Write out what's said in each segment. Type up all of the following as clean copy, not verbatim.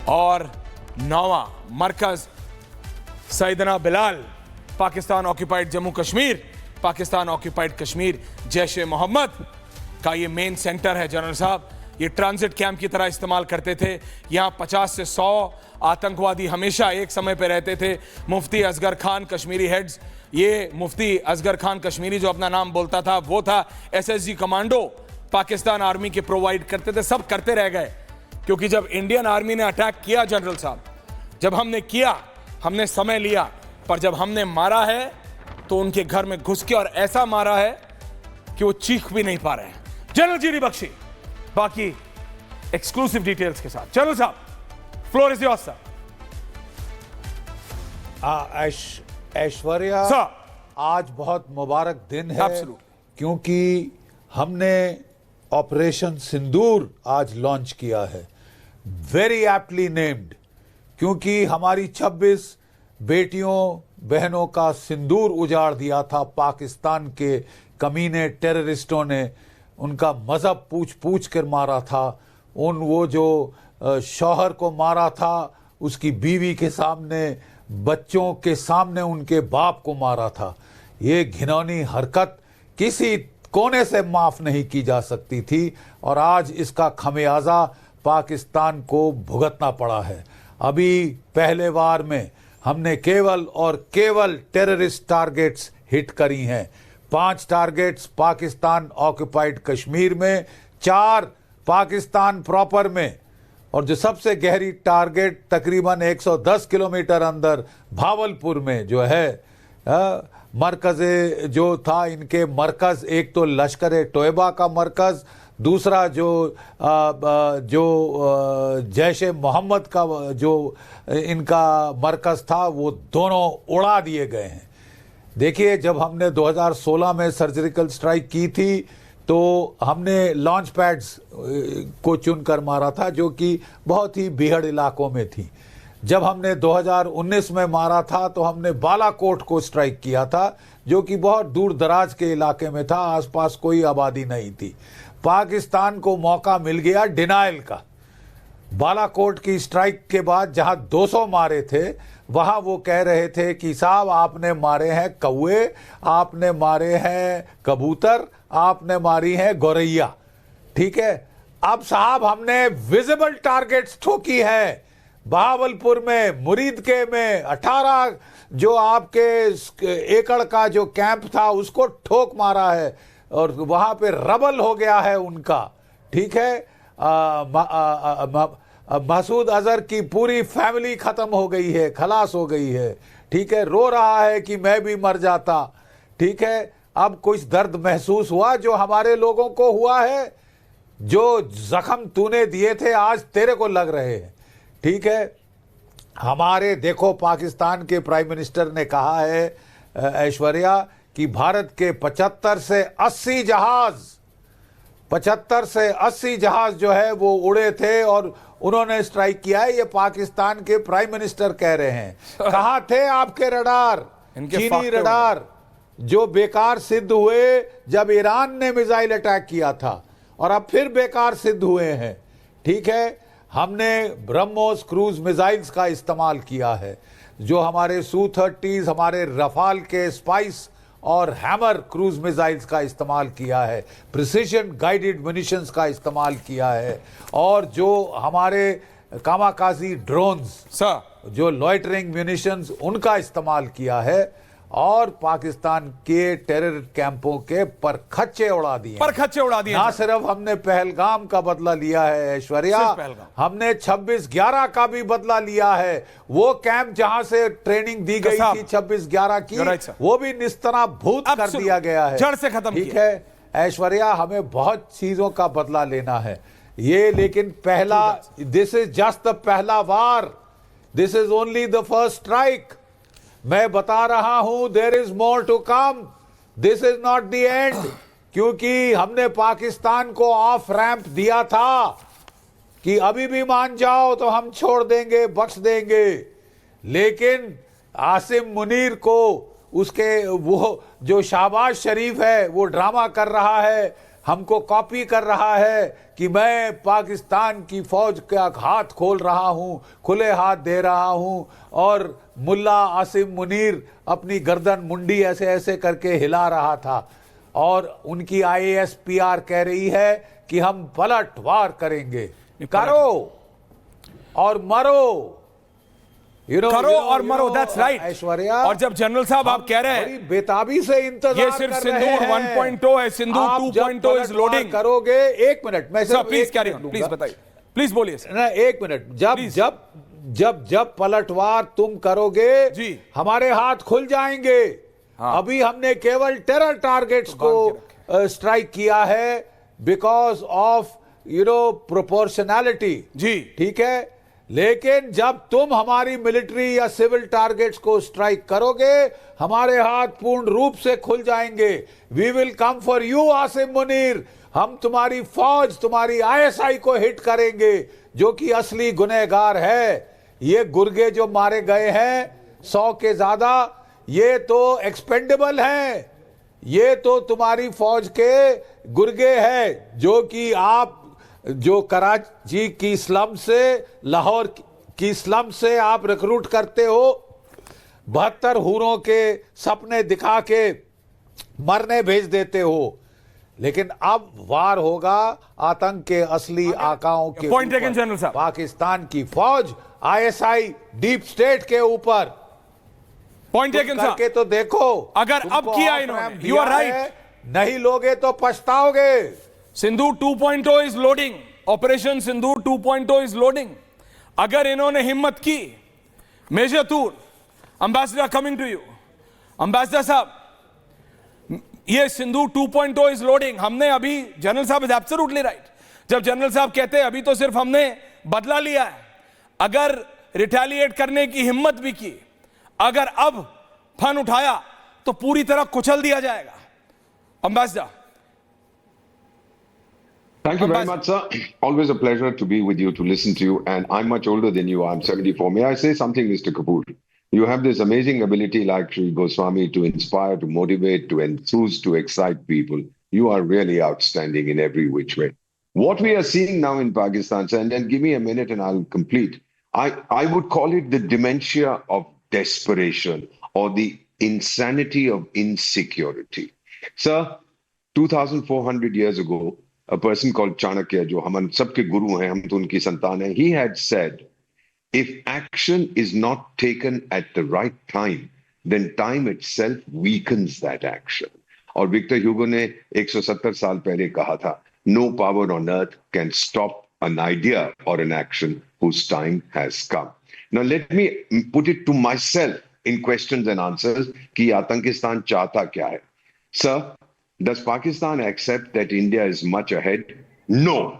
और 9वां मरकज सैयदना Bilal, Pakistan occupied Jammu Kashmir, Pakistan occupied Kashmir Jaish ए मोहम्मद का ये मेन सेंटर है। जनरल साहब, ये ट्रांजिट कैंप की तरह इस्तेमाल करते थे। यहाँ 50 से 100 आतंकवादी हमेशा एक समय पे रहते थे। मुफ्ती असगर खान कश्मीरी हेड्स, ये मुफ्ती असगर खान कश्मीरी जो अपना नाम बोलता था वो था। SSG कमांडो पाकिस्तान आर्मी के प्रोवाइड करते थे, सब करते रह गए क्योंकि जब इंडियन आर्मी ने अटैक किया जनरल साहब, जब हमने किया, हमने समय लिया, पर जब हमने मारा है तो उनके घर में घुस के और ऐसा मारा है कि वो चीख भी नहीं पा रहे हैं। जनरल जीडी बख्शी बाकी एक्सक्लूसिव डिटेल्स के साथ। जनरल साहब, floor is yours sir. Aishwarya, आज बहुत मुबारक दिन है। Absolutely. क्योंकि हमने ऑपरेशन सिंदूर आज लॉन्च किया है, वेरी एप्टली नेम्ड, क्योंकि हमारी 26 बेटियों बहनों का सिंदूर उजाड़ दिया था पाकिस्तान के कमीने टेररिस्टों ने। उनका मजहब पूछ पूछ कर मारा था। वो जो शौहर को मारा था, उसकी बीवी के सामने, बच्चों के सामने उनके बाप को मारा था। ये घिनौनी हरकत किसी कोने से माफ नहीं की जा सकती थी और आज इसका खमियाजा पाकिस्तान को भुगतना पड़ा है। अभी पहले वार में हमने केवल और केवल टेररिस्ट टारगेट्स हिट करी हैं। 5 टारगेट्स पाकिस्तान ऑक्यूपाइड कश्मीर में, 4 पाकिस्तान प्रॉपर में, और जो सबसे गहरी टारगेट तकरीबन 110 किलोमीटर अंदर भावलपुर में जो है मरकज जो था, इनके मरकज, एक तो लश्कर ए तोयबा का मरकज, दूसरा जो जैश ए मोहम्मद का जो इनका मरकज था, वो दोनों उड़ा दिए गए हैं। देखिए, जब हमने 2016 में सर्जिकल स्ट्राइक की थी तो हमने लॉन्च पैड्स को चुनकर मारा था जो कि बहुत ही बीहड़ इलाकों में थी। जब हमने 2019 में मारा था तो हमने बालाकोट को स्ट्राइक किया था जो कि बहुत दूर दराज के इलाके में था, आसपास कोई आबादी नहीं थी। पाकिस्तान को मौका मिल गया डिनाइल का। बालाकोट की स्ट्राइक के बाद जहां 200 मारे थे, वहां वो कह रहे थे कि साहब आपने मारे हैं कौवे, आपने मारे हैं कबूतर, आपने मारी हैं गौरैया। ठीक है, अब साहब हमने विजिबल टारगेट्स ठोकी है। बहावलपुर में, मुरीदके में 18 जो आपके एकड़ का जो कैंप था उसको ठोक मारा है और वहां पे रबल हो गया है उनका। ठीक है, मसूद अजहर की पूरी फैमिली खत्म हो गई है, खलास हो गई है। ठीक है, रो रहा है कि मैं भी मर जाता। ठीक है, अब कुछ दर्द महसूस हुआ जो हमारे लोगों को हुआ है। जो जख्म तूने दिए थे आज तेरे को लग रहे हैं। ठीक है, हमारे देखो पाकिस्तान के प्राइम मिनिस्टर ने कहा है ऐश्वर्या कि भारत के 75 से 80 जहाज जो है वो उड़े थे और उन्होंने स्ट्राइक किया है। ये पाकिस्तान के प्राइम मिनिस्टर कह रहे हैं। कहां थे आपके रडार, चीनी रडार जो बेकार सिद्ध हुए जब ईरान ने मिसाइल अटैक किया था और अब फिर बेकार सिद्ध हुए हैं। ठीक है, हमने ब्रह्मोस क्रूज मिसाइल्स का इस्तेमाल किया है, जो हमारे Su-30, हमारे रफाल के स्पाइस और हैमर क्रूज मिसाइल्स का इस्तेमाल किया है, प्रिसिशन गाइडेड म्यूनिशंस का इस्तेमाल किया है, और जो हमारे कामाकाजी ड्रोन्स जो लॉइटरिंग म्यूनिशंस उनका इस्तेमाल किया है, और पाकिस्तान के टेरर कैंपों के परखच्चे उड़ा दिए। ना सिर्फ हमने पहलगाम का बदला लिया है ऐश्वर्या, हमने 26/11 का भी बदला लिया है। वो कैंप जहां से ट्रेनिंग दी गई थी 26/11 की, वो भी निस्तनाबूत कर दिया गया है, जड़ से खत्म। ठीक है ऐश्वर्या, हमें बहुत चीजों का बदला लेना है ये, लेकिन पहला, दिस इज जस्ट द पहला वार, this is only the first strike. मैं बता रहा हूं there is more to come, this is not the end, क्योंकि हमने पाकिस्तान को ऑफ रैंप दिया था कि अभी भी मान जाओ तो हम छोड़ देंगे, बख्श देंगे, लेकिन आसिम मुनीर को उसके वो जो शहबाज शरीफ है वो ड्रामा कर रहा है, हमको कॉपी कर रहा है कि मैं पाकिस्तान की फौज का हाथ खोल रहा हूं, खुले हाथ दे रहा हूं, और मुल्ला आसिम मुनीर अपनी गर्दन मुंडी ऐसे ऐसे करके हिला रहा था, और उनकी IAS PR कह रही है कि हम पलटवार करेंगे। करो और मरो, करो और मरो, दैट्स राइट ऐश्वर्या। और जब जनरल साहब आप कह रहे हैं बेताबी से इंतजार ये सिर्फ सिंदूर 1.0 है, सिंदूर 2.0 इज लोडिंग करोगे। एक मिनट, मैं सिर्फ प्लीज कैरी ऑन, प्लीज बताइए, प्लीज बोलिए सर। ना, एक मिनट, जब पलटवार तुम करोगे जी, हमारे हाथ खुल जाएंगे। हाँ। अभी हमने केवल टेरर टारगेट्स को स्ट्राइक किया है बिकॉज ऑफ प्रोपोर्शनैलिटी। जी ठीक है, लेकिन जब तुम हमारी मिलिट्री या सिविल टारगेट्स को स्ट्राइक करोगे, हमारे हाथ पूर्ण रूप से खुल जाएंगे। We will come for you Asim Munir. हम तुम्हारी फौज, तुम्हारी ISI को हिट करेंगे, जो कि असली गुनहगार है। ये गुर्गे जो मारे गए हैं 100 के ज्यादा, ये तो एक्सपेंडेबल हैं। ये तो तुम्हारी फौज के गुर्गे हैं, जो कि आप जो कराची की स्लम से, लाहौर की स्लम से आप रिक्रूट करते हो, 72 हूरों के सपने दिखा के मरने भेज देते हो। लेकिन अब वार होगा आतंक के असली आकाओं के पॉइंट टेकन जनरल साहब। पाकिस्तान की फौज ISI डीप स्टेट के ऊपर पॉइंट टेकन साहब करके तो देखो। अगर अब किया इन्होंने, यू आर राइट, नहीं लोगे तो पछताओगे। Sindoor 2.0 is loading, operation Sindoor 2.0 is loading. अगर इन्होंने हिम्मत की, major Toor, ambassador coming to you, ambassador साहब, ये सिंदूर 2.0 इज लोडिंग। हमने अभी, जनरल साहब इज एब्सोल्युटली राइट, जब जनरल साहब कहते हैं अभी तो सिर्फ हमने बदला लिया है, अगर रिटेलिएट करने की हिम्मत भी की, अगर अब फन उठाया तो पूरी तरह कुचल दिया जाएगा। Ambassador. Thank you very much, sir. Always a pleasure to be with you, to listen to you. And I'm much older than you. I'm 74. May I say something, Mr. Kapoor? You have this amazing ability, like Sri Goswami, to inspire, to motivate, to enthuse, to excite people. You are really outstanding in every which way. What we are seeing now in Pakistan, sir, and then give me a minute and I'll complete. I would call it the dementia of desperation or the insanity of insecurity. Sir, 2,400 years ago, a person called Chanakya, जो हम सबके गुरु हैं, हम तो उनकी संतान हैं, he had said, if action is not taken at the right time, then time itself weakens that action. और विक्टर ह्यूगो ने 170 साल पहले कहा था, no power on earth can stop an idea or an action whose time has come. Now let me put it to myself in questions and answers कि आतंकिस्तान चाहता क्या है? Sir, does Pakistan accept that India is much ahead? No.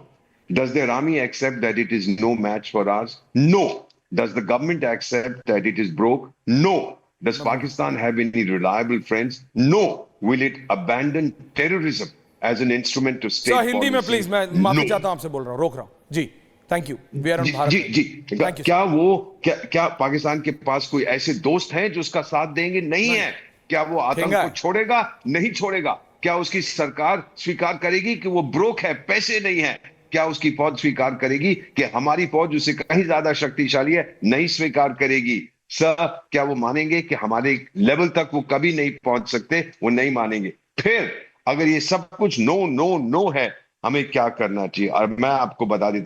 Does their army accept that it is no match for ours? No. Does the government accept that it is broke? No. Does Pakistan have any reliable friends? No. Will it abandon terrorism as an instrument to state policy? Hindi में please, मैं माफी चाहता हूं, आपसे बोल रहा हूं, रोक रहा हूं जी। Thank you, we are on Bharat. जी क्या पाकिस्तान के पास कोई ऐसे दोस्त हैं जो उसका साथ देंगे? नहीं है। क्या वो आतंक को छोड़ेगा? नहीं छोड़ेगा। क्या उसकी सरकार स्वीकार करेगी कि वो ब्रोक है, पैसे नहीं है? क्या उसकी फौज स्वीकार करेगी कि हमारी फौज उससे कहीं ज्यादा शक्तिशाली है? नहीं स्वीकार करेगी। सर, क्या वो मानेंगे कि हमारे लेवल तक वो कभी नहीं पहुंच सकते? वो नहीं मानेंगे। फिर अगर ये सब कुछ नो नो नो है, हमें क्या करना चाहिए? और मैं आपको बता देता